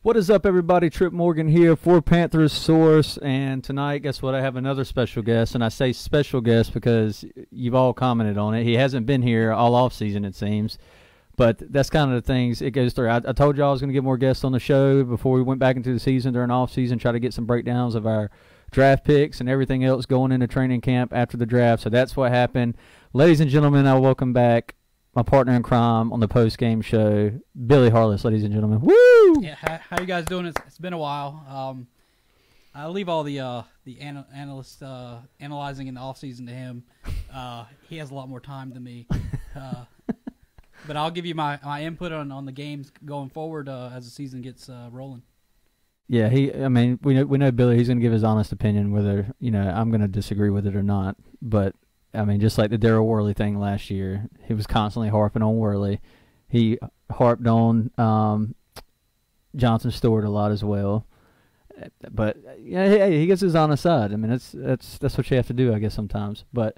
What is up, everybody? Tripp Morgan here for Panthers Source, and tonight, guess what? I have another special guest, and I say special guest because you've all commented on it. He hasn't been here all off season, it seems, but that's kind of the things it goes through. I told you I was going to get more guests on the show before we went back into the season during off season, try to get some breakdowns of our draft picks and everything else going into training camp after the draft. So that's what happened. Ladies and gentlemen, I welcome back my partner in crime on the post-game show, Billy Harless, ladies and gentlemen. Woo! Yeah, how you guys doing? It's been a while. I leave all the analysts analyzing in the offseason to him. He has a lot more time than me. But I'll give you my input on the games going forward as the season gets rolling. Yeah, we know Billy. He's going to give his honest opinion, whether I'm going to disagree with it or not. But I mean, just like the Darryl Worley thing last year, he was constantly harping on Worley. He harped on Johnson Stewart a lot as well. But yeah, he gets his honest side. I mean, that's what you have to do, I guess, sometimes. But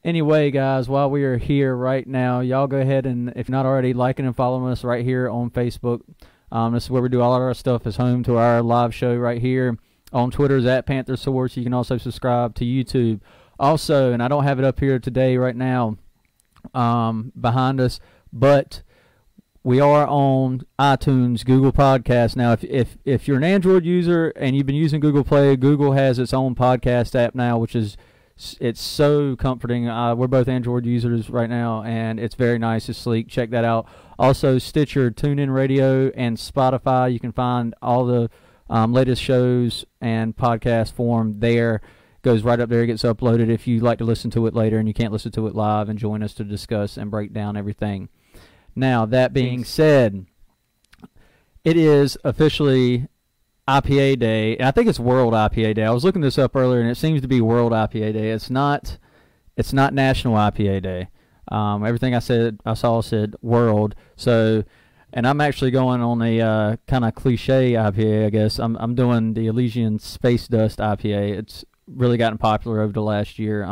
anyway, guys, while we are here right now, y'all go ahead and, if not already, liking and following us right here on Facebook. This is where we do all of our stuff. It's home to our live show right here. On Twitter is at Panther Source. You can also subscribe to YouTube. Also, and I don't have it up here today right now behind us, but we are on iTunes, Google Podcasts. Now, if you're an Android user and you've been using Google Play, Google has its own podcast app now, which is it's so comforting. We're both Android users right now, and it's very nice. It's sleek. Check that out. Also, Stitcher, TuneIn Radio, and Spotify. You can find all the latest shows and podcast form there. Goes right up there. It gets uploaded if you like to listen to it later and you can't listen to it live, and join us to discuss and break down everything. Now, that being said, it is officially IPA Day, and I think it's World IPA Day. I was looking this up earlier, and it seems to be World IPA Day. It's not National IPA Day. Everything I saw said World. So, and I'm actually going on a kind of cliche IPA, I guess. I'm doing the Elysian Space Dust IPA. It's really gotten popular over the last year.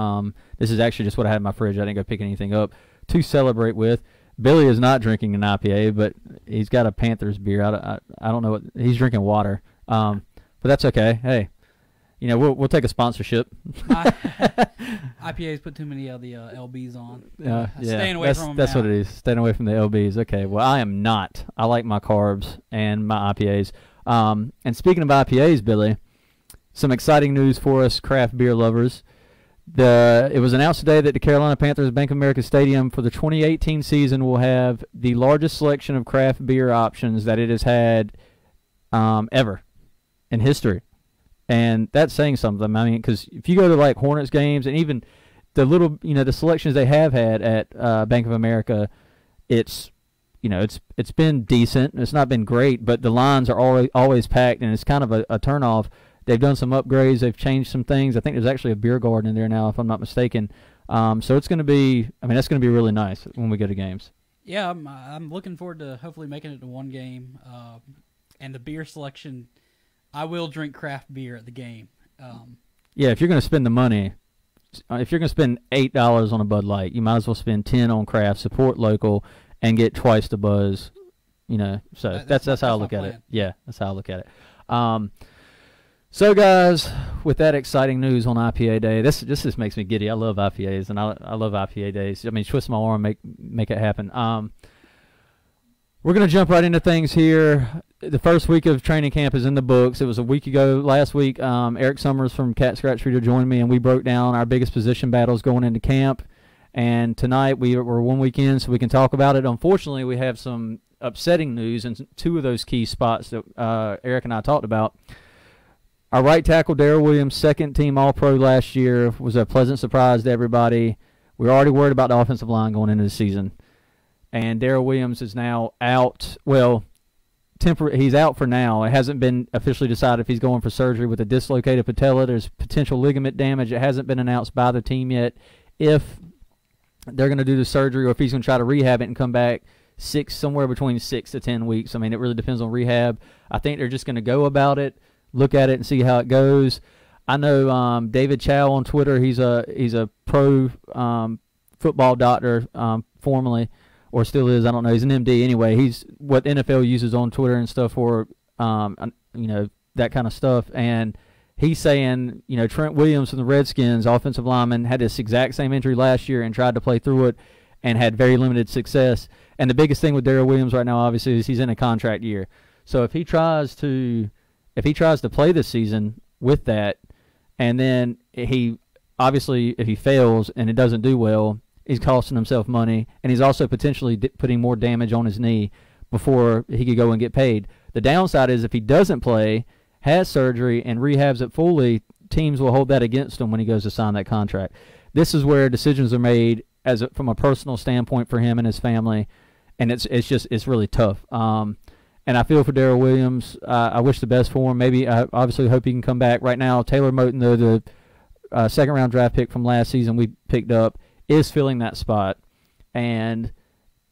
This is actually just what I had in my fridge. I didn't go pick anything up to celebrate with. Billy is not drinking an IPA, but he's got a Panthers beer. I don't know what he's drinking. Water. But that's okay. Hey, we'll take a sponsorship. IPAs put too many of the LBs on. Yeah, staying away from them. That's now. what it is. Staying away from the LBs. Okay. Well, I am not. I like my carbs and my IPAs. And speaking of IPAs, Billy, some exciting news for us craft beer lovers. It was announced today that the Carolina Panthers Bank of America Stadium for the 2018 season will have the largest selection of craft beer options that it has had ever in history. And that's saying something. I mean, because if you go to like Hornets games and even the little, the selections they have had at Bank of America, it's been decent. It's not been great, but the lines are always packed, and it's kind of a turnoff. They've done some upgrades. They've changed some things. I think there's actually a beer garden in there now, if I'm not mistaken. So it's going to be, that's going to be really nice when we go to games. Yeah, I'm looking forward to hopefully making it to one game. And the beer selection, I will drink craft beer at the game. Yeah, if you're going to spend the money, if you're going to spend $8 on a Bud Light, you might as well spend $10 on craft, support local, and get twice the buzz. So that's how I look at it. Yeah, that's how I look at it. So, guys, with that exciting news on IPA Day, this just makes me giddy. I love IPAs, and I love IPA days. I mean, twist my arm, make it happen. We're going to jump right into things here. The first week of training camp is in the books. It was a week ago. Last week, Eric Summers from Cat Scratch Reader joined me, and we broke down our biggest position battles going into camp. And tonight, we're 1 week in, so we can talk about it. Unfortunately, we have some upsetting news in two of those key spots that Eric and I talked about. Our right tackle, Darryl Williams, second-team All-Pro last year, was a pleasant surprise to everybody. We were already worried about the offensive line going into the season. And Darryl Williams is now out. Well, he's out for now. It hasn't been officially decided if he's going for surgery with a dislocated patella. There's potential ligament damage. It hasn't been announced by the team yet if they're going to do the surgery or if he's going to try to rehab it and come back somewhere between 6 to 10 weeks. I mean, it really depends on rehab. I think they're just going to go about it, look at it, and see how it goes. I know David Chow on Twitter. He's a pro football doctor formerly, or still is. I don't know. He's an MD anyway. He's what NFL uses on Twitter and stuff for that kind of stuff. And he's saying, Trent Williams from the Redskins, offensive lineman, had this exact same injury last year and tried to play through it and had very limited success. And the biggest thing with Darryl Williams right now, obviously, is he's in a contract year. So if he tries to play this season with that, and then if he fails and it doesn't do well, he's costing himself money, and he's also potentially putting more damage on his knee before he could go and get paid. The downside is if he doesn't play, has surgery, and rehabs it fully, teams will hold that against him when he goes to sign that contract. This is where decisions are made from a personal standpoint for him and his family, and it's really tough. And I feel for Darryl Williams. I wish the best for him. Maybe I obviously hope he can come back. Right now, Taylor Moton, though, the second-round draft pick from last season we picked up, is filling that spot. And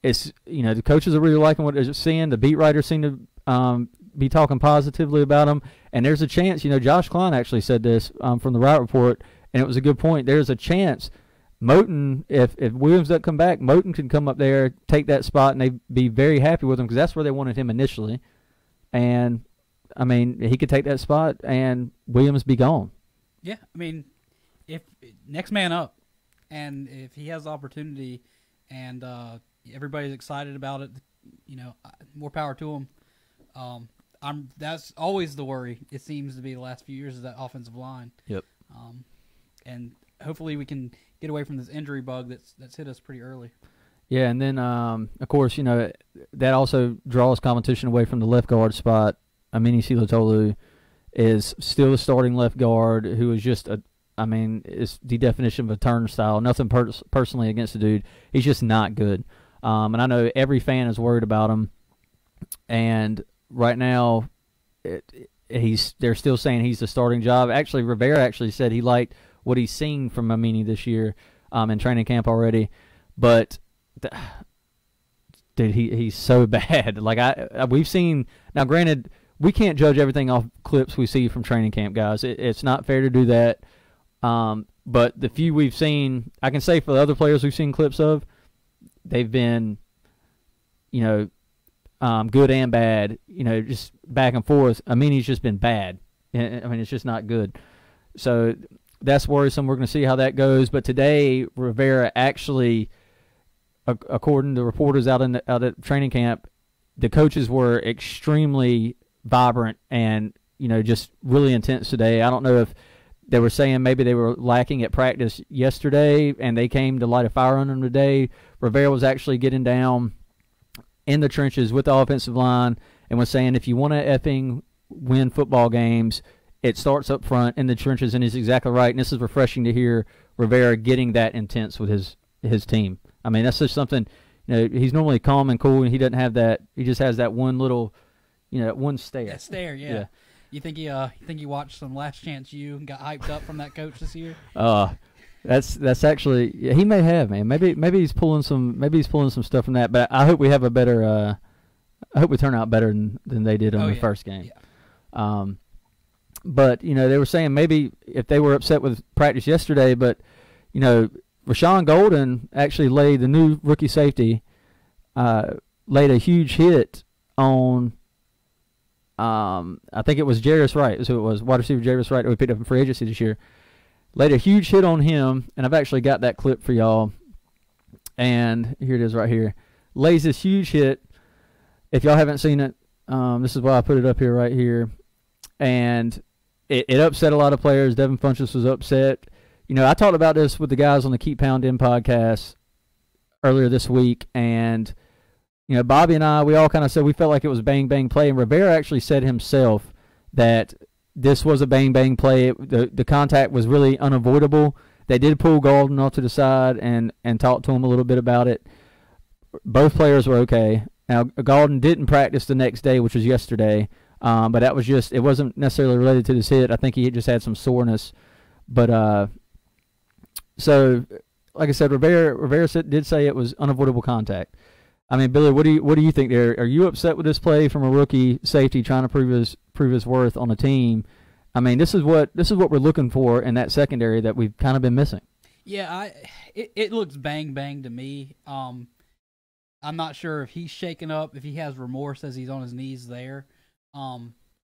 it's the coaches are really liking what they're seeing. The beat writers seem to be talking positively about him. And there's a chance, Josh Klein actually said this from the Route Report, and it was a good point. There's a chance Moton, if Williams doesn't come back, Moton can come up there, take that spot, and they'd be very happy with him because that's where they wanted him initially. And, he could take that spot and Williams be gone. Yeah, if next man up, and if he has the opportunity and everybody's excited about it, more power to him. That's always the worry, it seems to be the last few years, is that offensive line. Yep. And hopefully we can get away from this injury bug that's hit us pretty early. Yeah, and then, of course, that also draws competition away from the left guard spot. Amini Silatolu is still the starting left guard, who is just is the definition of a turnstile. Nothing personally against the dude. He's just not good. And I know every fan is worried about him. And right now, they're still saying he's the starting job. Actually, Rivera actually said he liked what he's seen from Amini this year in training camp already. But, dude, he's so bad. We've seen – now, granted, we can't judge everything off clips we see from training camp, guys. It's not fair to do that. But the few we've seen, I can say for the other players we've seen clips of, they've been, good and bad, just back and forth. Amini's just been bad. It's just not good. So that's worrisome. We're going to see how that goes. But today, Rivera actually, according to reporters out at training camp, the coaches were extremely vibrant and, just really intense today. I don't know if they were saying maybe they were lacking at practice yesterday and they came to light a fire on them today. Rivera was actually getting down in the trenches with the offensive line and was saying if you want to effing win football games, it starts up front in the trenches, and he's exactly right. And this is refreshing to hear Rivera getting that intense with his team. That's just something, he's normally calm and cool, and he doesn't have that. He just has that one little, one stare. That stare, yeah. You think he watched some Last Chance U and got hyped up from that coach this year? That's actually, yeah, he may have, man. Maybe he's pulling some stuff from that. But I hope we have a better. I hope we turn out better than they did on the first game. Yeah. But they were saying maybe if they were upset with practice yesterday, but Rashaan Gaulden actually laid the new rookie safety, laid a huge hit on. I think it was Jairus Wright. So it was wide receiver Jairus Wright that we picked up in free agency this year. Laid a huge hit on him, and I've actually got that clip for y'all. And here it is right here. Lays this huge hit. If y'all haven't seen it, this is why I put it up here right here. And it upset a lot of players. Devin Funchess was upset. I talked about this with the guys on the Keep Pounding podcast earlier this week, and Bobby and I, we all kind of said we felt like it was bang bang play, and Rivera actually said himself that this was a bang bang play. The contact was really unavoidable. They did pull Gaulden off to the side and talk to him a little bit about it. Both players were okay. Now Gaulden didn't practice the next day, which was yesterday, but that was just, it wasn't necessarily related to this hit. I think he just had some soreness, but so like I said, Rivera did say it was unavoidable contact. Billy, what do you think there? Are you upset with this play from a rookie safety trying to prove his worth on a team? This is what we're looking for in that secondary that we've kind of been missing. Yeah, it looks bang bang to me. I'm not sure if he's shaken up, if he has remorse as he's on his knees there.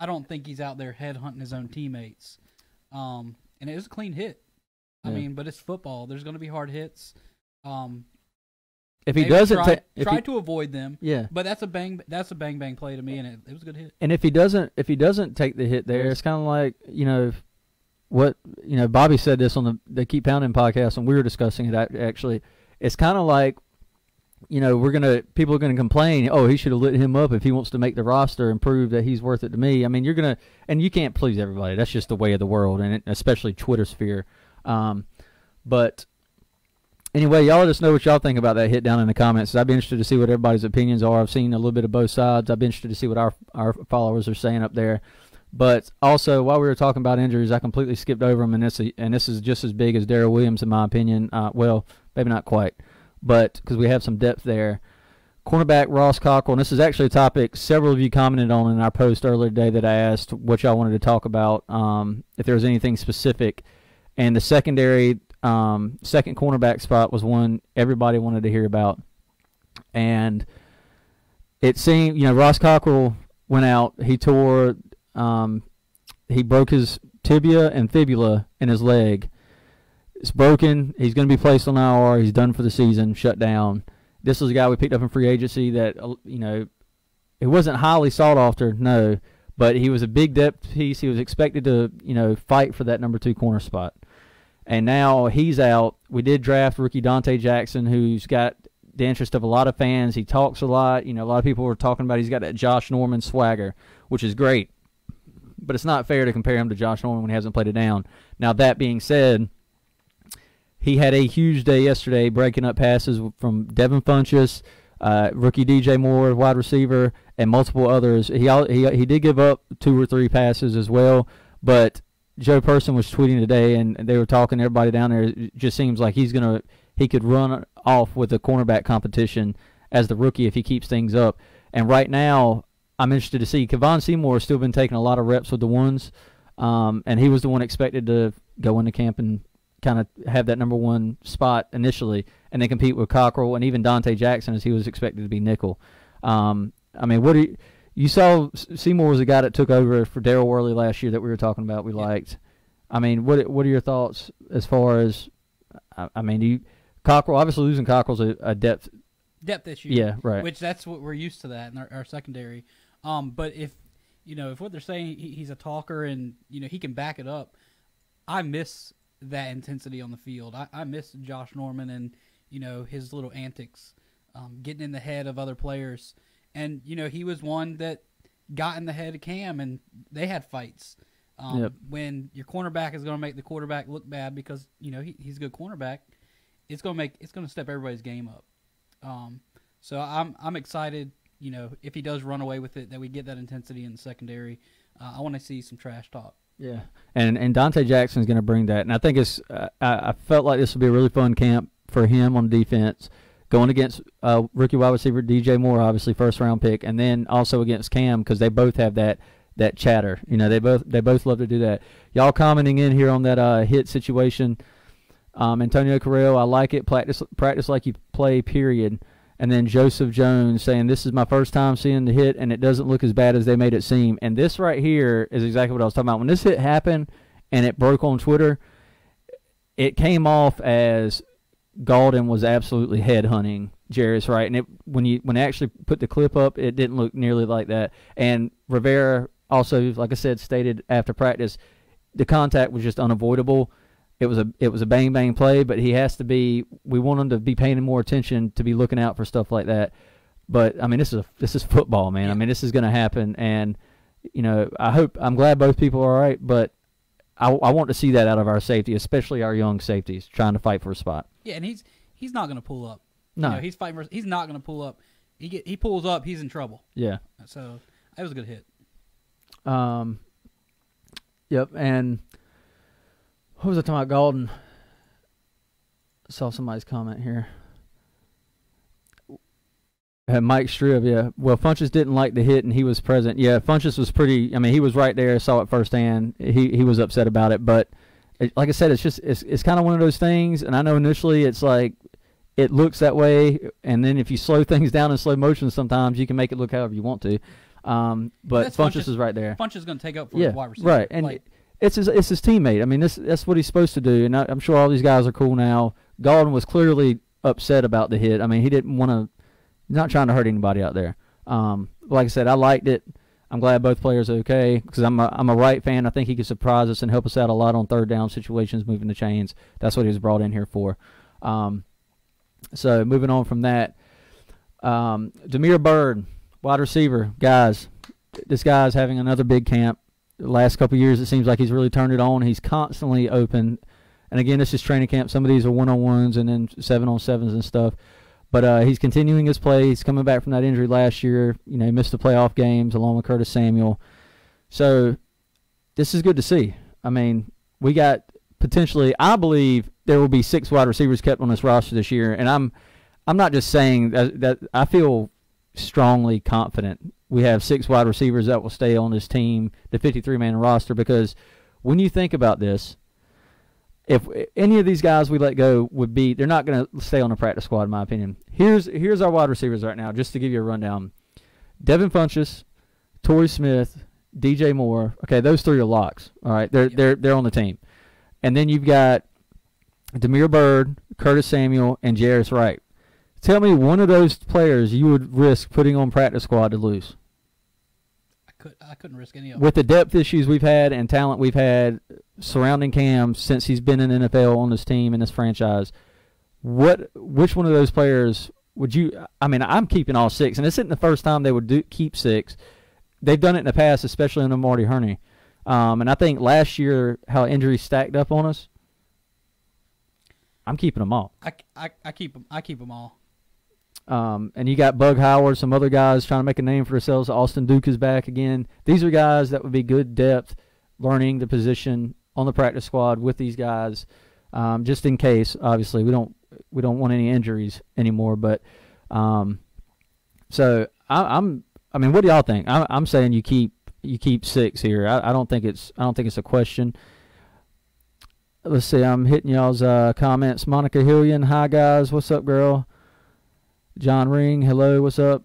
I don't think he's out there headhunting his own teammates. And it was a clean hit. I mean, but it's football. There's going to be hard hits. If he doesn't try to avoid them, yeah. But that's a bang bang play to me, and it was a good hit. And if he doesn't take the hit there, it's kind of like what Bobby said this on the Keep Pounding podcast, and we were discussing it actually. It's kind of like people are gonna complain. Oh, he should have lit him up if he wants to make the roster and prove that he's worth it to me. I mean, and you can't please everybody. That's just the way of the world, and especially Twitter sphere. But anyway, y'all let us know what y'all think about that hit down in the comments. I'd be interested to see what everybody's opinions are. I've seen a little bit of both sides. I'd be interested to see what our followers are saying up there. But also, while we were talking about injuries, I completely skipped over them, and this is just as big as Darryl Williams in my opinion. Well, maybe not quite, but because we have some depth there. Cornerback Ross Cockrell, and this is actually a topic several of you commented on in our post earlier today that I asked what y'all wanted to talk about, if there was anything specific. And the secondary, second cornerback spot was one everybody wanted to hear about. And it seemed, Ross Cockrell went out. He broke his tibia and fibula in his leg. It's broken. He's going to be placed on IR. He's done for the season, shut down. This was a guy we picked up in free agency that, it wasn't highly sought after, no, but he was a big depth piece. He was expected to, fight for that number 2 corner spot. And now he's out. We did draft rookie Dante Jackson, who's got the interest of a lot of fans. He talks a lot. A lot of people were talking about he's got that Josh Norman swagger, which is great. But it's not fair to compare him to Josh Norman when he hasn't played it down. Now, that being said, he had a huge day yesterday breaking up passes from Devin Funchess, rookie DJ Moore, wide receiver, and multiple others. He did give up 2 or 3 passes as well, but Joe Person was tweeting today, and they were talking to everybody down there. It just seems like he could run off with the cornerback competition as the rookie if he keeps things up. And right now, I'm interested to see. Kevon Seymour has still been taking a lot of reps with the ones, and he was the one expected to go into camp and kind of have that number 1 spot initially, and then compete with Cockrell and even Dante Jackson as he was expected to be nickel. I mean, you saw Seymour was a guy that took over for Darryl Worley last year that we were talking about. We liked. I mean, what are your thoughts as far as? I mean, Cockrell, obviously losing Cockrell's a depth issue. Yeah, right. Which that's what we're used to that in our secondary. But if what they're saying, he's a talker and he can back it up. I miss that intensity on the field. I miss Josh Norman and his little antics, getting in the head of other players. And he was one that got in the head of Cam, and they had fights. When your cornerback is going to make the quarterback look bad because he's a good cornerback, it's going to step everybody's game up. So I'm excited. If he does run away with it, that we get that intensity in the secondary. I want to see some trash talk. Yeah, and Dante Jackson is going to bring that, and I think I felt like this will be a really fun camp for him on defense, going against rookie wide receiver DJ Moore, obviously first-round pick, and then also against Cam because they both have that chatter. They both love to do that. Y'all commenting in here on that hit situation. Antonio Carrell, I like it. Practice like you play, period. And then Joseph Jones saying, this is my first time seeing the hit, and it doesn't look as bad as they made it seem. And this right here is exactly what I was talking about. When this hit happened and it broke on Twitter, it came off as Gaulden was absolutely headhunting Jarris, right? And when they actually put the clip up, it didn't look nearly like that. And Rivera also, like I said, stated after practice, the contact was just unavoidable. It was a bang play, but he has to be. We want him to be paying more attention to be looking out for stuff like that. But I mean, this is football, man. Yeah. I mean, this is going to happen, and I'm glad both people are all right, but I want to see that out of our safety, especially our young safeties trying to fight for a spot. Yeah, and he's not going to pull up. No, he's fighting. He's not going to pull up. He pulls up, he's in trouble. Yeah. So that was a good hit. Yep, and. What was I talking about, Gaulden? I saw somebody's comment here. Mike Strib, yeah. Well, Funchess didn't like the hit, and he was present. Yeah, Funchess was pretty. I mean, he was right there, saw it firsthand. He was upset about it, but like I said, it's kind of one of those things. And I know initially it's like it looks that way, and then if you slow things down in slow motion, sometimes you can make it look however you want to. But Funchess is right there. Funchess is going to take up for his wide receiver. Right, and it's his teammate. I mean, that's what he's supposed to do, and I'm sure all these guys are cool now. Gaulden was clearly upset about the hit. I mean, he didn't want to, not trying to hurt anybody out there. Like I said, I liked it. I'm glad both players are okay because I'm a Wright fan. I think he could surprise us and help us out a lot on third down situations, moving the chains. That's what he was brought in here for. So moving on from that, Damir Byrd, wide receiver. Guys, this guy's having another big camp. The last couple of years, it seems like he's really turned it on. He's constantly open. And again, this is training camp. Some of these are one-on-ones and then 7-on-7s and stuff. But he's continuing his play. He's coming back from that injury last year. You know, he missed the playoff games along with Curtis Samuel. So this is good to see. I mean, we got potentially, I believe there will be 6 wide receivers kept on this roster this year. And I'm not just saying that I feel strongly confident we have 6 wide receivers that will stay on this team, the 53-man roster, because when you think about this, if any of these guys we let go they're not going to stay on the practice squad, in my opinion. Here's our wide receivers right now, just to give you a rundown. Devin Funchess, Torrey Smith, DJ Moore. Okay, those 3 are locks. All right, they're on the team. And then you've got Damir Byrd, Curtis Samuel, and Jairus Wright. Tell me one of those players you would risk putting on practice squad to lose. I couldn't risk any of them. With the depth issues we've had and talent we've had surrounding Cam since he's been in the NFL on this team and this franchise, which one of those players would you – I mean, I'm keeping all 6, and this isn't the first time they would keep 6. They've done it in the past, especially under Marty Hurney. And I think last year how injuries stacked up on us, I'm keeping them all. I keep them all. And you got Bug Howard, some other guys trying to make a name for themselves. Austin Duke is back again. These are guys that would be good depth, learning the position on the practice squad with these guys, just in case. Obviously, we don't want any injuries anymore. But so I mean, what do y'all think? I'm saying you keep 6 here. I don't think it's a question. Let's see. I'm hitting y'all's comments. Monica Hillian, hi guys, what's up, girl? John Ring, hello, what's up?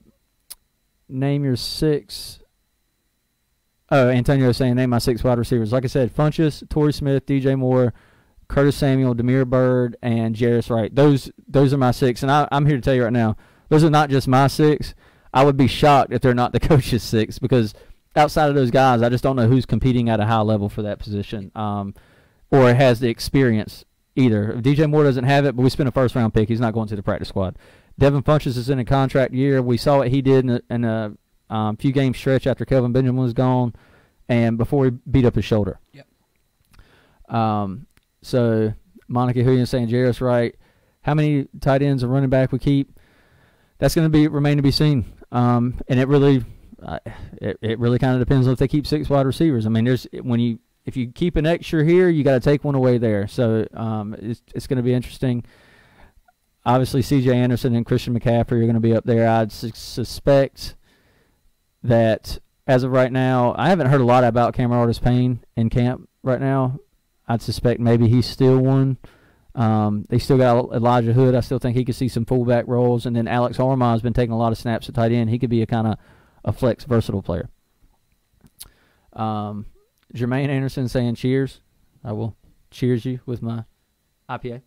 Name your 6. Oh, Antonio is saying name my 6 wide receivers. Like I said, Funchess, Torrey Smith, DJ Moore, Curtis Samuel, Damir Byrd, and Jairus Wright. Those are my 6. And I'm here to tell you right now, those are not just my 6. I would be shocked if they're not the coach's 6 because outside of those guys, I just don't know who's competing at a high level for that position or has the experience either. If DJ Moore doesn't have it, but we spent a first-round pick, he's not going to the practice squad. Devin Funchess is in a contract year. We saw what he did in a few game stretch after Kelvin Benjamin was gone and before he beat up his shoulder. Yep. So Monica Hillian saying Jairus Wright. How many tight ends and running back we keep? That's going to remain to be seen. And it really kind of depends on if they keep 6 wide receivers. I mean, if you keep an extra here, you got to take one away there. So it's going to be interesting. Obviously, C.J. Anderson and Christian McCaffrey are going to be up there. I'd suspect that as of right now, I haven't heard a lot about Cameron Artis-Payne in camp right now. I'd suspect maybe he's still one. They still got Elijah Hood. I still think he could see some fullback roles. And then Alex Armah has been taking a lot of snaps at tight end. He could be a kind of a flex versatile player. Jermaine Anderson saying cheers. I will cheers you with my IPA.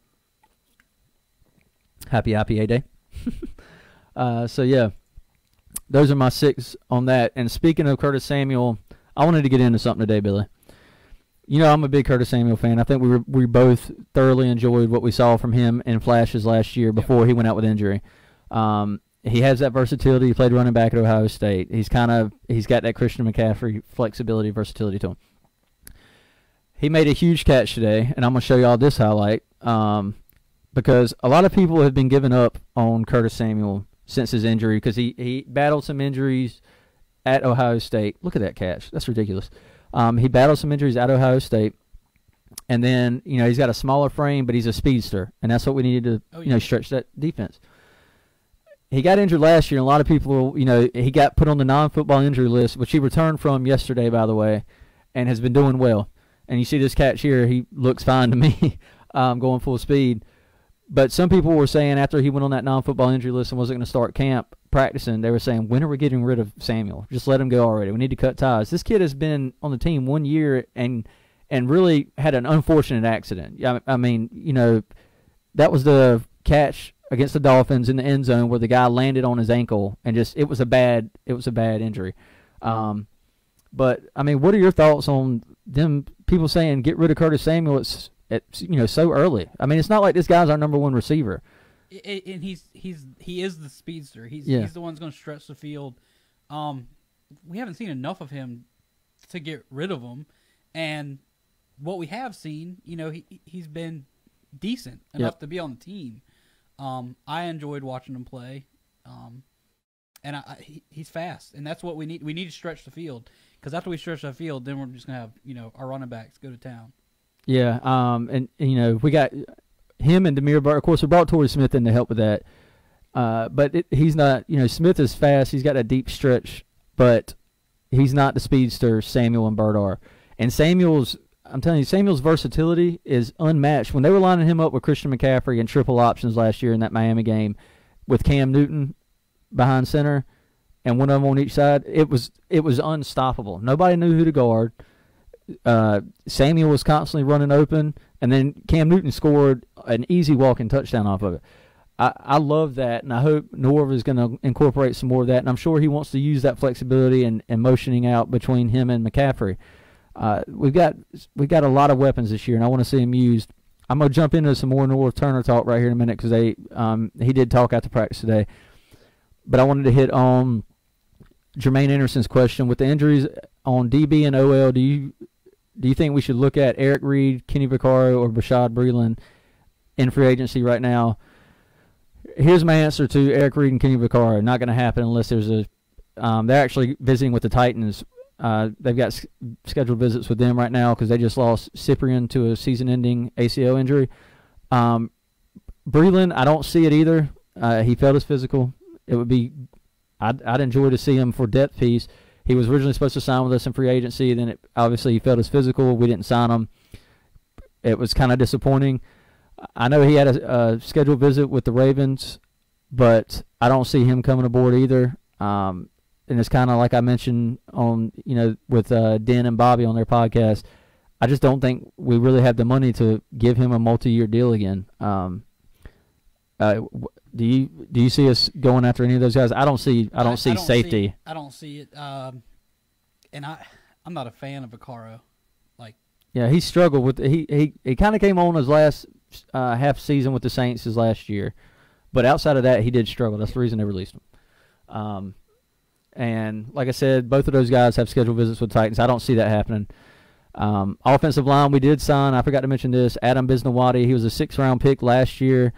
Happy IPA day. So, yeah, those are my 6 on that. And speaking of Curtis Samuel, I wanted to get into something today, Billy. You know, I'm a big Curtis Samuel fan. I think we both thoroughly enjoyed what we saw from him in flashes last year before he went out with injury. He has that versatility. He played running back at Ohio State. He's got that Christian McCaffrey flexibility, versatility to him. He made a huge catch today, and I'm going to show you all this highlight. Because a lot of people have been giving up on Curtis Samuel since his injury because he battled some injuries at Ohio State. Look at that catch. That's ridiculous. He battled some injuries at Ohio State. And then, he's got a smaller frame, but he's a speedster. And that's what we needed to, stretch that defense. He got injured last year, and a lot of people, he got put on the non-football injury list, which he returned from yesterday, by the way, and has been doing well. And you see this catch here, he looks fine to me going full speed. But some people were saying after he went on that non-football injury list and wasn't going to start camp practicing, they were saying, when are we getting rid of Samuel? Just let him go already. We need to cut ties. This kid has been on the team 1 year and really had an unfortunate accident. I mean, that was the catch against the Dolphins in the end zone where the guy landed on his ankle and it was a bad injury. But I mean, what are your thoughts on them people saying get rid of Curtis Samuel so early? I mean, it's not like this guy's our number one receiver. And he is the speedster. He's the one who's going to stretch the field. We haven't seen enough of him to get rid of him, and what we have seen, he's been decent enough to be on the team. I enjoyed watching him play, and he's fast, and that's what we need. We need to stretch the field, because after we stretch the field, then we're just going to have our running backs go to town. Yeah, and we got him and Damir Byrd. Of course, we brought Torrey Smith in to help with that. But he's not, Smith is fast. He's got a deep stretch, but he's not the speedster Samuel and Byrd are. And I'm telling you, Samuel's versatility is unmatched. When they were lining him up with Christian McCaffrey and triple options last year in that Miami game with Cam Newton behind center and one of them on each side, it was unstoppable. Nobody knew who to guard. Samuel was constantly running open, and then Cam Newton scored an easy walking touchdown off of it. I love that, and I hope Norv is going to incorporate some more of that, and I'm sure he wants to use that flexibility and motioning out between him and McCaffrey. We've got a lot of weapons this year, and I want to see him used. I'm going to jump into some more Norv Turner talk right here in a minute because he did talk after practice today. But I wanted to hit on Jermaine Anderson's question. With the injuries on DB and OL, do you think we should look at Eric Reed, Kenny Vaccaro, or Bashaud Breeland in free agency right now? Here's my answer to Eric Reed and Kenny Vaccaro. Not going to happen unless there's they're actually visiting with the Titans. They've got scheduled visits with them right now because they just lost Cyprian to a season-ending ACL injury. Breeland, I don't see it either. He failed his physical. It would be I'd enjoy to see him for depth piece. He was originally supposed to sign with us in free agency. Then obviously he failed his physical. We didn't sign him. It was kind of disappointing. I know he had a scheduled visit with the Ravens, but I don't see him coming aboard either. And it's kind of like I mentioned on with Den and Bobby on their podcast. I just don't think we really have the money to give him a multi-year deal again. Do you see us going after any of those guys? I don't see safety. I don't see it. And I'm not a fan of Vaccaro. Yeah, he struggled with he kind of came on his last half season with the Saints his last year, but outside of that, he did struggle. That's the reason they released him. And like I said, both of those guys have scheduled visits with Titans. I don't see that happening. Offensive line, we did sign. I forgot to mention this. Adam Bisnawadi. He was a 6th-round pick last year.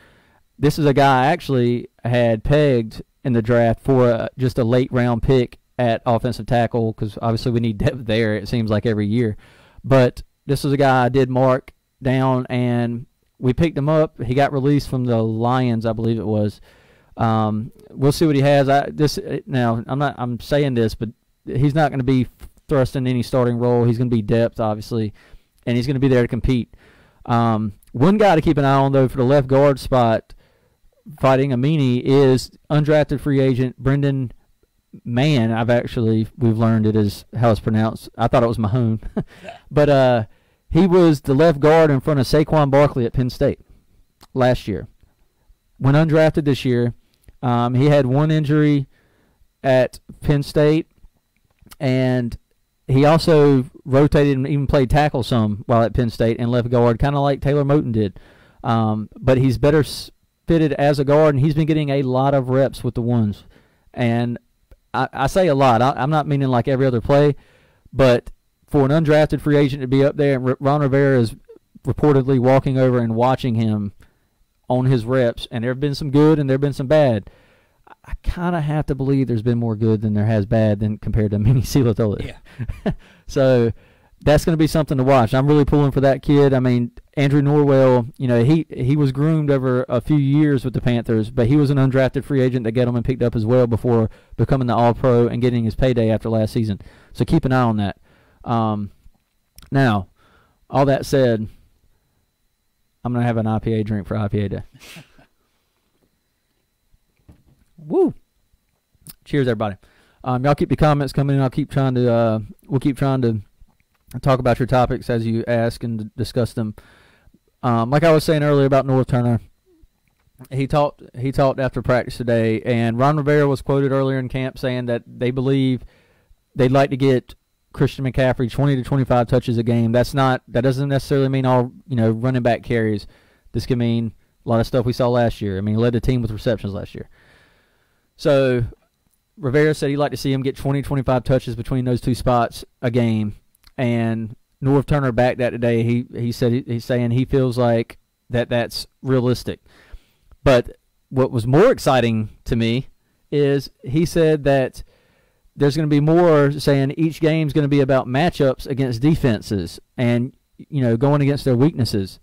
This is a guy I actually had pegged in the draft for just a late-round pick at offensive tackle because obviously we need depth there, it seems like, every year. But this is a guy I did mark down, and we picked him up. He got released from the Lions, I believe it was. We'll see what he has. I'm saying this, but he's not going to be thrust in any starting role. He's going to be depth, obviously, and he's going to be there to compete. One guy to keep an eye on, though, for the left guard spot, fighting Amini, is undrafted free agent Brendan Mann. We've learned it is how it's pronounced. I thought it was Mahone. But he was the left guard in front of Saquon Barkley at Penn State last year. Went undrafted this year. He had one injury at Penn State, and he also rotated and even played tackle some while at Penn State and left guard, kind of like Taylor Moton did. But he's better fitted as a guard, and he's been getting a lot of reps with the ones. And I say a lot. I'm not meaning like every other play, but for an undrafted free agent to be up there, and Ron Rivera is reportedly walking over and watching him on his reps, and there have been some good and there have been some bad. I kind of have to believe there's been more good than there has bad than compared to Mini Silatoli. Yeah. So that's going to be something to watch. I'm really pulling for that kid. I mean, Andrew Norwell, he was groomed over a few years with the Panthers, but he was an undrafted free agent that Gettleman picked up as well before becoming the All-Pro and getting his payday after last season. So keep an eye on that. Now, all that said, I'm going to have an IPA drink for IPA day. Woo! Cheers, everybody. Y'all keep your comments coming in. We'll keep trying to talk about your topics as you ask and discuss them. Like I was saying earlier about North Turner, he talked after practice today, and Ron Rivera was quoted earlier in camp saying that they believe they'd like to get Christian McCaffrey 20 to 25 touches a game. That doesn't necessarily mean all running back carries. This could mean a lot of stuff we saw last year. I mean, he led the team with receptions last year. So Rivera said he'd like to see him get 20, 25 touches between those two spots a game, and North Turner backed that today. He's saying he feels like that's realistic. But what was more exciting to me is he said that there's going to be more, saying each game's going to be about matchups against defenses and going against their weaknesses.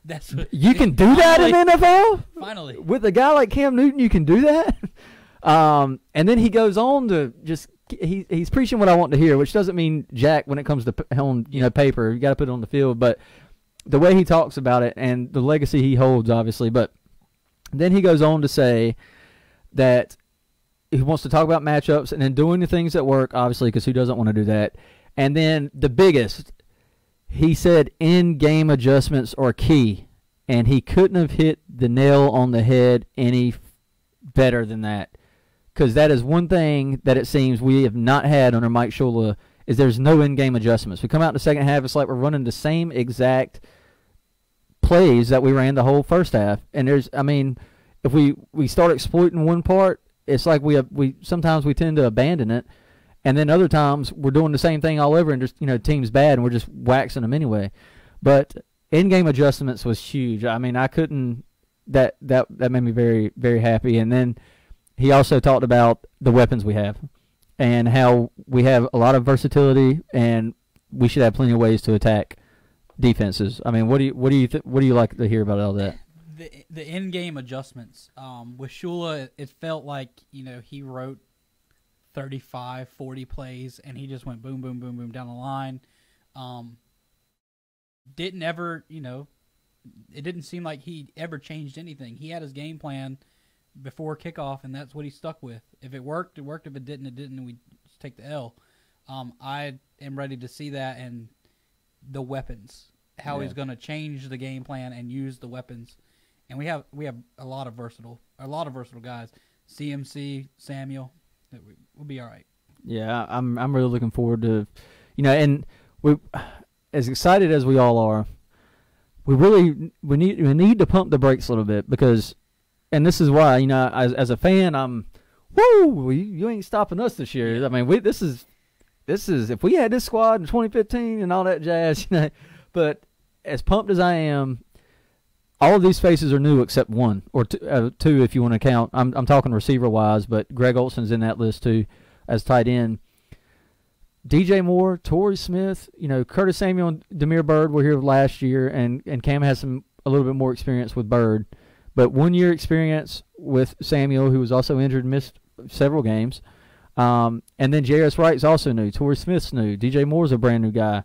That's what, you can do that in the NFL? Finally. With a guy like Cam Newton, you can do that? And then he goes on to just he's preaching what I want to hear, which doesn't mean jack when it comes to paper. You got to put it on the field, but the way he talks about it and the legacy he holds, obviously. But then he goes on to say that he wants to talk about matchups and then doing the things that work, obviously, because who doesn't want to do that? And then the biggest, he said in-game adjustments are key, and he couldn't have hit the nail on the head any better than that, because that is one thing that it seems we have not had under Mike Shula is there's no in-game adjustments. We come out in the second half, it's like we're running the same exact plays that we ran the whole first half. And if we start exploiting one part, it's like we sometimes we tend to abandon it, and then other times we're doing the same thing all over and just team's bad and we're just waxing them anyway. But in-game adjustments was huge. I mean, I couldn't that made me very, very happy. And then he also talked about the weapons we have and how we have a lot of versatility and we should have plenty of ways to attack defenses. I mean, what do you like to hear about all that? The in-game adjustments with Shula, it felt like he wrote 35, 40 plays and he just went boom, boom, boom, boom down the line. Didn't ever, it didn't seem like he ever changed anything. He had his game plan before kickoff, and that's what he stuck with. If it worked, it worked. If it didn't, it didn't, and we just take the L. I am ready to see that and the weapons, how he's going to change the game plan and use the weapons. And we have a lot of versatile guys. CMC, Samuel, we'll be all right. Yeah, I'm really looking forward to, and we, as excited as we all are, we need to pump the brakes a little bit because, and this is why as a fan you ain't stopping us this year. I mean this is if we had this squad in 2015 and all that jazz, but as pumped as I am. All of these faces are new except one or two if you want to count. I'm talking receiver-wise, but Greg Olson's in that list too as tight end. DJ Moore, Torrey Smith, Curtis Samuel and Damir Byrd were here last year, and Cam has a little bit more experience with Byrd. But 1 year experience with Samuel, who was also injured and missed several games. And then Jairus Wright's also new. Torrey Smith's new. DJ Moore's a brand new guy.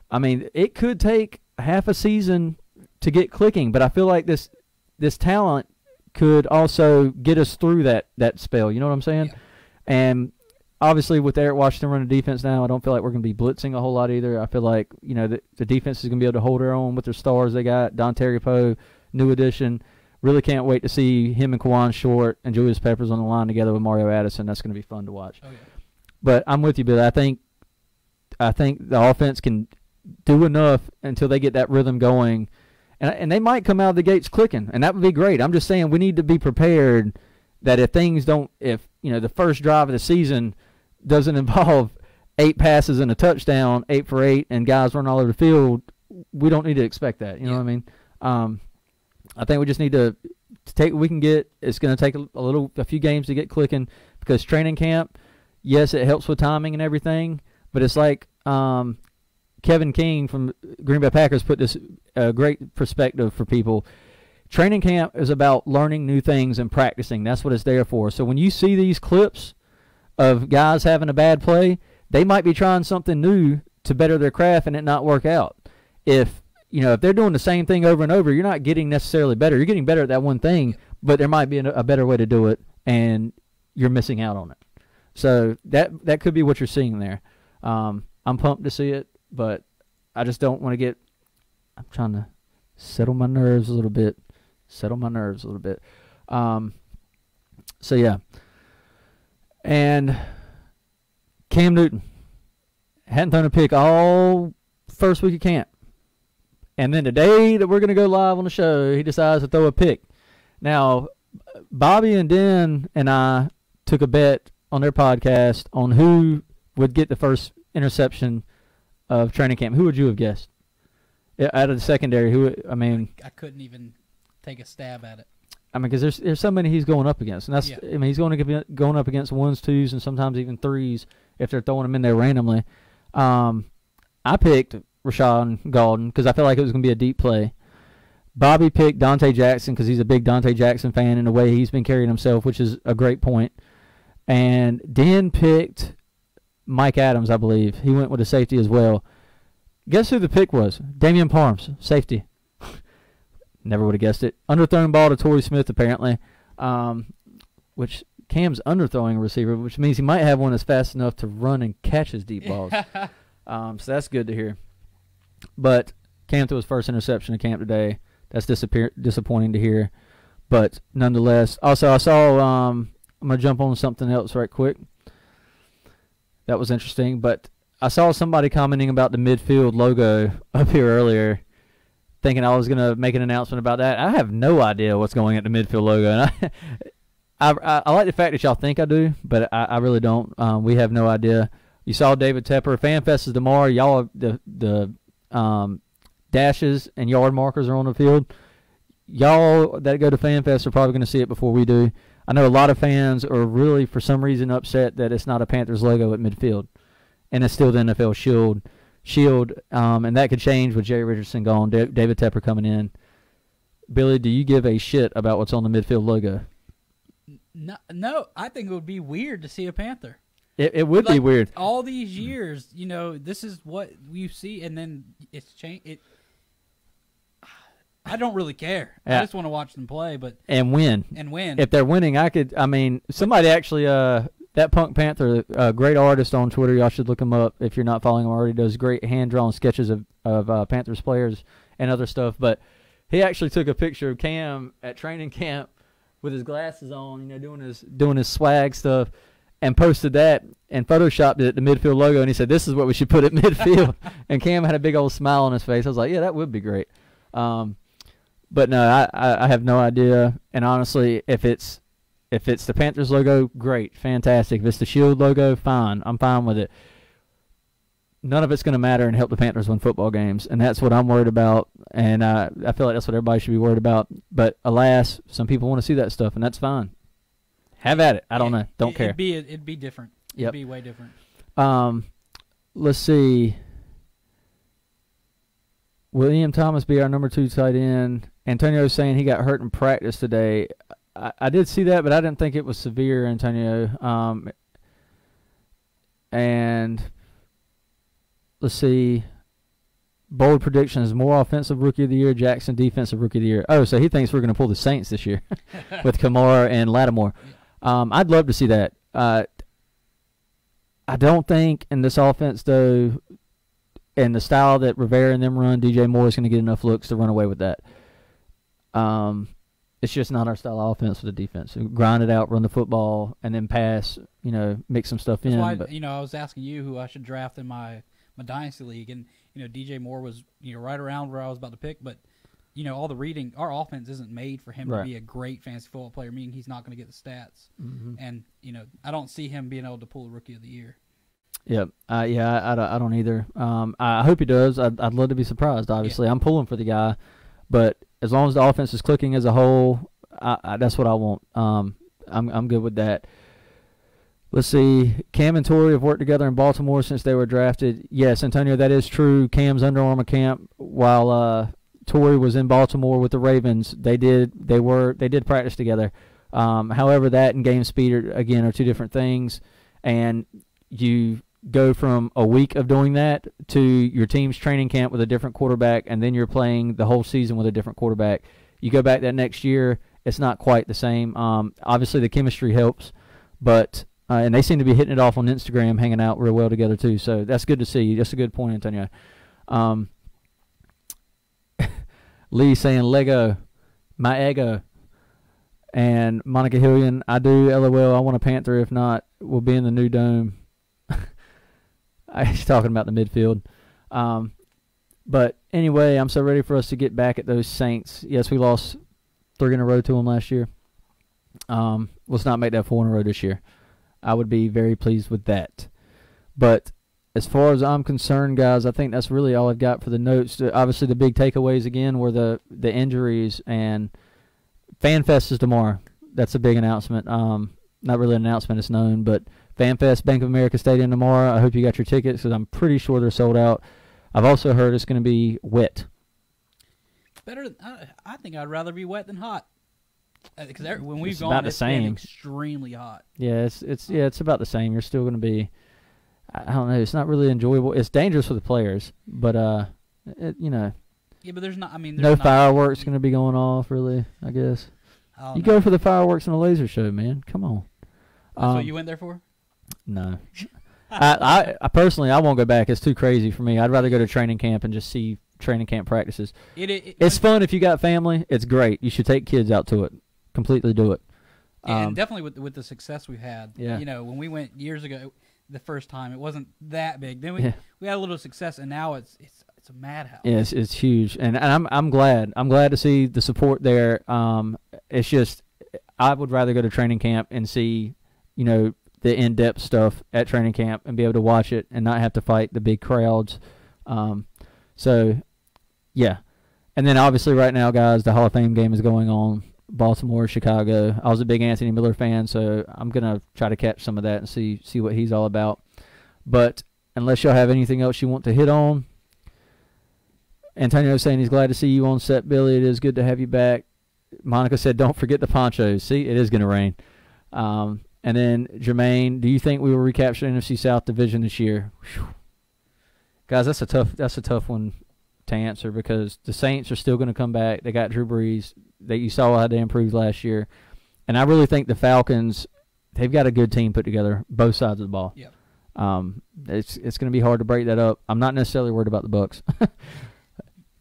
I mean, it could take half a season to get clicking, but I feel like this talent could also get us through that spell. You know what I'm saying? Yeah. And obviously with Eric Washington running defense now, I don't feel like we're going to be blitzing a whole lot either. I feel like the defense is going to be able to hold their own with their stars they got. Dante Poe, new addition. Really can't wait to see him and Kawan Short and Julius Peppers on the line together with Mario Addison. That's going to be fun to watch. Oh, yeah. But I'm with you, Billy. I think the offense can do enough until they get that rhythm going. And they might come out of the gates clicking, and that would be great. I'm just saying we need to be prepared that if the first drive of the season doesn't involve 8 passes and a touchdown, 8 for 8, and guys running all over the field, we don't need to expect that. You know what I mean? I think we just need to take what we can get. It's going to take a few games to get clicking because training camp, yes, it helps with timing and everything, but it's like Kevin King from Green Bay Packers put this great perspective for people. Training camp is about learning new things and practicing. That's what it's there for. So when you see these clips of guys having a bad play, they might be trying something new to better their craft and it not work out. if they're doing the same thing over and over, you're not getting necessarily better. You're getting better at that one thing, but there might be a better way to do it, and you're missing out on it. So that could be what you're seeing there. I'm pumped to see it, but I just don't want to get – I'm trying to settle my nerves a little bit. So, yeah. And Cam Newton hadn't thrown a pick all first week of camp. And then the day that we're going to go live on the show, he decides to throw a pick. Now, Bobby and Den and I took a bet on their podcast on who would get the first interception of training camp. Who would you have guessed? Out of the secondary, I couldn't even take a stab at it. I mean, because there's somebody he's going up against. And that's, I mean, he's going to be going up against 1s, 2s, and sometimes even 3s if they're throwing them in there randomly. I picked Rashaan Gaulden because I felt like it was going to be a deep play. Bobby picked Dante Jackson because he's a big Dante Jackson fan and the way he's been carrying himself, which is a great point. And Den picked Mike Adams, I believe. He went with a safety as well. Guess who the pick was? Damian Parms, safety. Never would have guessed it. Underthrown ball to Torrey Smith, apparently, which Cam's underthrowing a receiver, which means he might have one that's fast enough to run and catch his deep balls. So that's good to hear. But Cam threw his first interception of camp today. That's disappointing to hear. But nonetheless, also I saw, I'm going to jump on something else right quick. That was interesting. But I saw somebody commenting about the midfield logo up here earlier, thinking I was going to make an announcement about that. I have no idea what's going at the midfield logo. And I like the fact that y'all think I do, but I really don't. We have no idea. You saw David Tepper. FanFest is tomorrow. Y'all, the dashes and yard markers are on the field. Y'all that go to FanFest are probably going to see it before we do. I know a lot of fans are really, for some reason, upset that it's not a Panthers logo at midfield, and it's still the NFL shield, and that could change with Jerry Richardson gone, David Tepper coming in. Billy, do you give a shit about what's on the midfield logo? No, I think it would be weird to see a Panther. It would be weird. All these years, this is what you see, and then it's changed. I don't really care. Yeah. I just want to watch them play, and win. If they're winning, somebody actually, that Punk Panther, a great artist on Twitter, y'all should look him up if you're not following him already, does great hand-drawn sketches of Panthers players and other stuff. But he actually took a picture of Cam at training camp with his glasses on, doing his swag stuff, and posted that and photoshopped it at the midfield logo, and he said, "This is what we should put at midfield." And Cam had a big old smile on his face. I was like, "Yeah, that would be great." But no, I have no idea. And honestly, if it's the Panthers logo, great, fantastic. If it's the Shield logo, fine. I'm fine with it. None of it's going to matter and help the Panthers win football games, and that's what I'm worried about. And I feel like that's what everybody should be worried about. But alas, some people want to see that stuff, and that's fine. Have at it. I don't know. Don't care. It'd be different. Yep. It'd be way different. Let's see. William Thomas be our number 2 tight end. Antonio's saying he got hurt in practice today. I did see that, but I didn't think it was severe, Antonio. And let's see. Bold predictions: more offensive rookie of the year, Jackson defensive rookie of the year. Oh, so he thinks we're going to pull the Saints this year with Kamara and Lattimore. I'd love to see that. I don't think in this offense, though, and the style that Rivera and them run, DJ Moore is going to get enough looks to run away with that. It's just not our style of offense with the defense. So grind it out, run the football, and then pass, mix some stuff in. That's why, I was asking you who I should draft in my Dynasty League, and, DJ Moore was, right around where I was about to pick, but, all the reading, our offense isn't made for him to be a great fantasy football player, meaning he's not going to get the stats. Mm-hmm. And, I don't see him being able to pull a Rookie of the Year. Yep. I don't either. I hope he does. I'd love to be surprised, obviously. Yeah. I'm pulling for the guy. But as long as the offense is clicking as a whole, that's what I want. I'm good with that. Let's see. Cam and Torrey have worked together in Baltimore since they were drafted. Yes, Antonio, that is true. Cam's Under Armour camp, while Torrey was in Baltimore with the Ravens. They did practice together. However, that and game speed are two different things. And you go from a week of doing that to your team's training camp with a different quarterback, and then you're playing the whole season with a different quarterback. You go back that next year, it's not quite the same. Obviously, the chemistry helps, but and they seem to be hitting it off on Instagram, hanging out real well together too. So that's good to see. That's a good point, Antonio. Lee saying Lego, my ego. And Monica Hillian, I do, LOL, I want a Panther. If not, we'll be in the new dome. He's talking about the midfield. But anyway, I'm so ready for us to get back at those Saints. Yes, we lost 3 in a row to them last year. Let's not make that 4 in a row this year. I would be very pleased with that. But as far as I'm concerned, guys, I think that's really all I've got for the notes. Obviously, the big takeaways, again, were the injuries, and FanFest is tomorrow. That's a big announcement. Not really an announcement, it's known, but FanFest, Bank of America Stadium tomorrow. I hope you got your tickets because I'm pretty sure they're sold out. I've also heard it's going to be wet. Better. I think I'd rather be wet than hot. Because when we've It's gone, about the it's been same. extremely hot. Yeah, it's about the same. You're still going to be, I don't know, it's not really enjoyable. It's dangerous for the players, but Yeah, but there's not. I mean, no fireworks going to be going off, really, I guess. You go for the fireworks and the laser show, man. Come on. That's what you went there for? No. I personally, I won't go back. It's too crazy for me. I'd rather go to training camp and just see training camp practices. It's fun if you got family. It's great. You should take kids out to it. Completely do it. And definitely with the success we've had. Yeah. When we went years ago, the first time, it wasn't that big. Then we had a little success, and now it's a madhouse. Yeah, it's huge, and I'm glad. I'm glad to see the support there. It's just I would rather go to training camp and see, the in-depth stuff at training camp and be able to watch it and not have to fight the big crowds. So, yeah. And then obviously right now, guys, the Hall of Fame game is going on. Baltimore, Chicago. I was a big Anthony Miller fan, so I'm going to try to catch some of that and see what he's all about. But unless y'all have anything else you want to hit on, Antonio's saying he's glad to see you on set, Billy. It is good to have you back. Monica said, don't forget the ponchos. See, it is going to rain. And then Jermaine, do you think we will recapture the NFC South division this year? Whew. Guys, that's a tough one to answer because the Saints are still going to come back. They got Drew Brees. You saw how they improved last year. And I really think the Falcons, they've got a good team put together, both sides of the ball. Yep. It's going to be hard to break that up. I'm not necessarily worried about the Bucs.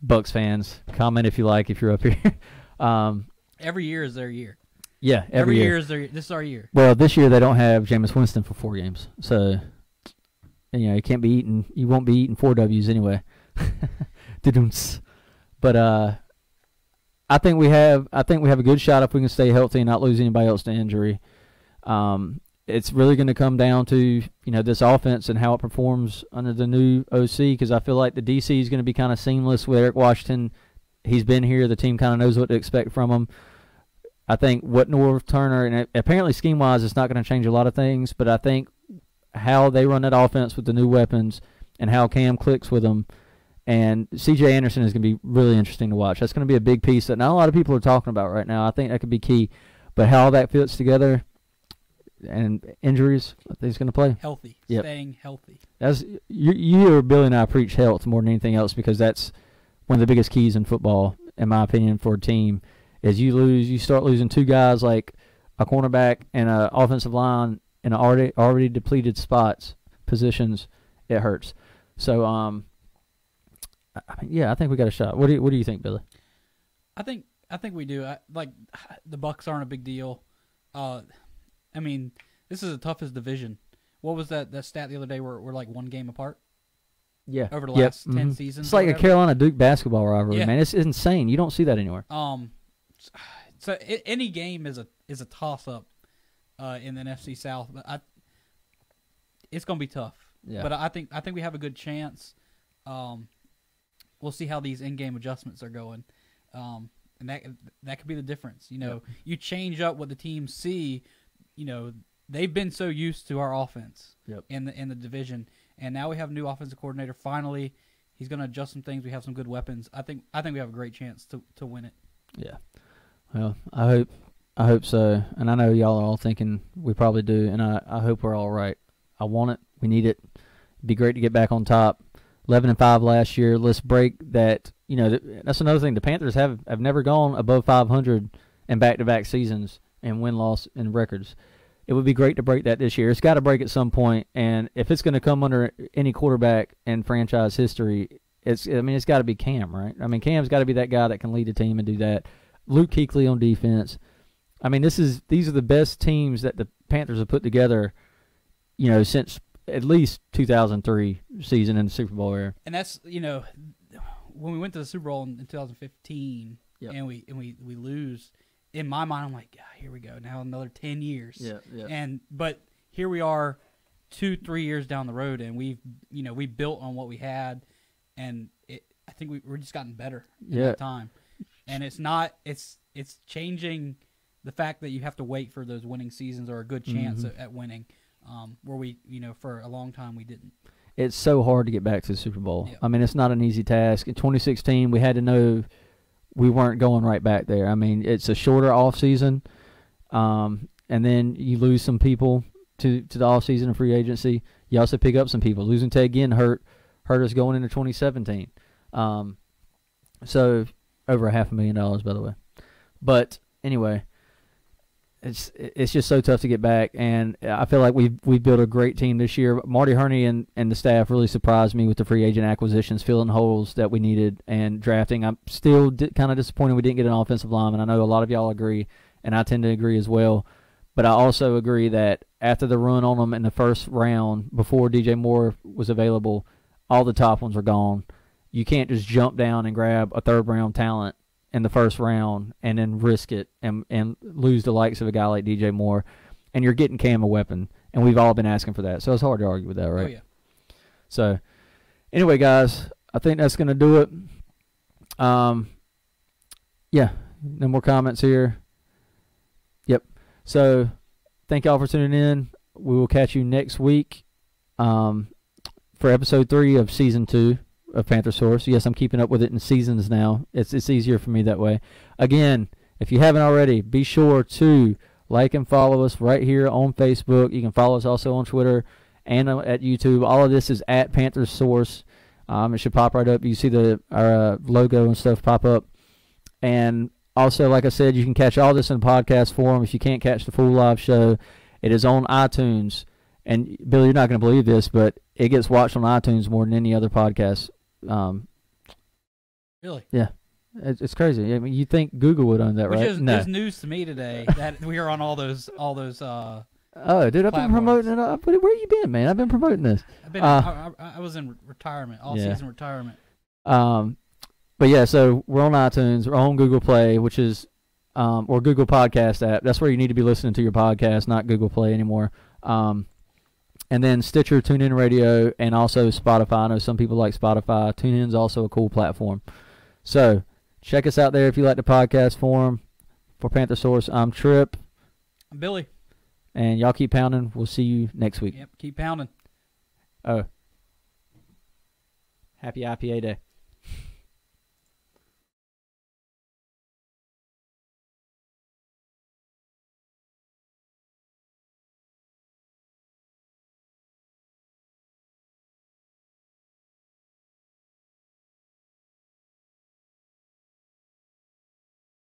Bucs fans, comment if you like, if you're up here. Every year is their year. Yeah, every year is their. This is our year. Well, this year they don't have Jameis Winston for 4 games, so you can't be eating. You won't be eating 4 W's anyway. But I think we have a good shot if we can stay healthy and not lose anybody else to injury. It's really going to come down to this offense and how it performs under the new OC, because I feel like the DC is going to be kind of seamless with Eric Washington. He's been here. The team kind of knows what to expect from him. I think what North Turner, and apparently scheme-wise it's not going to change a lot of things, but I think how they run that offense with the new weapons and how Cam clicks with them, and C.J. Anderson is going to be really interesting to watch. That's going to be a big piece that not a lot of people are talking about right now. I think that could be key. But how that fits together and injuries, I think he's going to play. Healthy. Yep. Staying healthy. You hear Billy and I preach health more than anything else, because that's one of the biggest keys in football, in my opinion, for a team, is you start losing 2 guys like a cornerback and an offensive line in already depleted positions, it hurts. So, I think we got a shot. What do you think, Billy? I think we do. The Bucs aren't a big deal. This is the toughest division. What was that stat the other day? We're like 1 game apart. Yeah. Over the last 10 seasons. It's like a Carolina-Duke basketball rivalry, yeah. man. It's insane. You don't see that anywhere. So any game is a toss-up in the NFC South, but it's going to be tough. Yeah. But I think we have a good chance. We'll see how these in-game adjustments are going, and that could be the difference. You change up what the teams see. They've been so used to our offense in the division, and now we have a new offensive coordinator. Finally, he's going to adjust some things. We have some good weapons. I think we have a great chance to win it. Yeah. Well, I hope so, and I know y'all are all thinking we probably do, and I hope we're all right. I want it. We need it. It'd be great to get back on top. 11-5 last year. Let's break that. You know, that's another thing. The Panthers have never gone above 500 in back-to-back seasons and win-loss and records. It would be great to break that this year. It's got to break at some point, and if it's going to come under any quarterback in franchise history, it's got to be Cam, right? I mean, Cam's got to be that guy that can lead the team and do that. Luke Kuechly on defense. I mean, these are the best teams that the Panthers have put together, you know, since at least 2003 season in the Super Bowl era. And that's, you know, when we went to the Super Bowl in 2015, yep. and we lose. In my mind, I'm like, yeah, here we go. Now another 10 years. Yeah. But here we are 2-3 years down the road, and we built on what we had, and I think we're just gotten better in that time. And it's changing the fact that you have to wait for those winning seasons or a good chance at winning, where we, for a long time we didn't. It's so hard to get back to the Super Bowl. Yeah. I mean, it's not an easy task. In 2016, we had to know we weren't going right back there. I mean, it's a shorter off season, and then you lose some people to the off season and free agency. You also pick up some people. Losing Ted Ginn hurt us going into 2017. So over $500,000, by the way. But anyway, it's just so tough to get back, and I feel like we've built a great team this year. Marty Hurney and the staff really surprised me with the free agent acquisitions, filling holes that we needed, and drafting. I'm still kind of disappointed we didn't get an offensive lineman. I know a lot of y'all agree, and I tend to agree as well. But I also agree that after the run on them in the first round, before DJ Moore was available, all the top ones were gone. You can't just jump down and grab a third-round talent in the first round and then risk it and lose the likes of a guy like DJ Moore, and you're getting Cam a weapon, and we've all been asking for that. So it's hard to argue with that, right? Oh, yeah. So anyway, guys, I think that's going to do it. Yeah, no more comments here. Yep. So thank y'all for tuning in. We will catch you next week for episode 3 of season 2 of Panther Source. Yes, I'm keeping up with it in seasons now. It's easier for me that way. Again, if you haven't already, be sure to like and follow us right here on Facebook. You can follow us also on Twitter and at YouTube. All of this is at Panther Source. It should pop right up. You see our logo and stuff pop up. And also, like I said, you can catch all this in podcast form. If you can't catch the full live show, it is on iTunes. And, Billy, you're not going to believe this, but it gets watched on iTunes more than any other podcast. Really? Yeah. It's crazy. I mean, you think Google would own that, Which right? is news to me today that we are on all those. Oh, dude, I've been platforms. promoting it. Where you been, man? I've been promoting this. I was in retirement, season retirement. But yeah, so we're on iTunes, we're on Google Play, which is or Google Podcast app. That's where you need to be listening to your podcast, not Google Play anymore. And then Stitcher, TuneIn Radio, and also Spotify. I know some people like Spotify. TuneIn's also a cool platform. So check us out there if you like the podcast form. For Panther Source, I'm Tripp. I'm Billy. And y'all keep pounding. We'll see you next week. Yep, keep pounding. Oh. Happy IPA Day.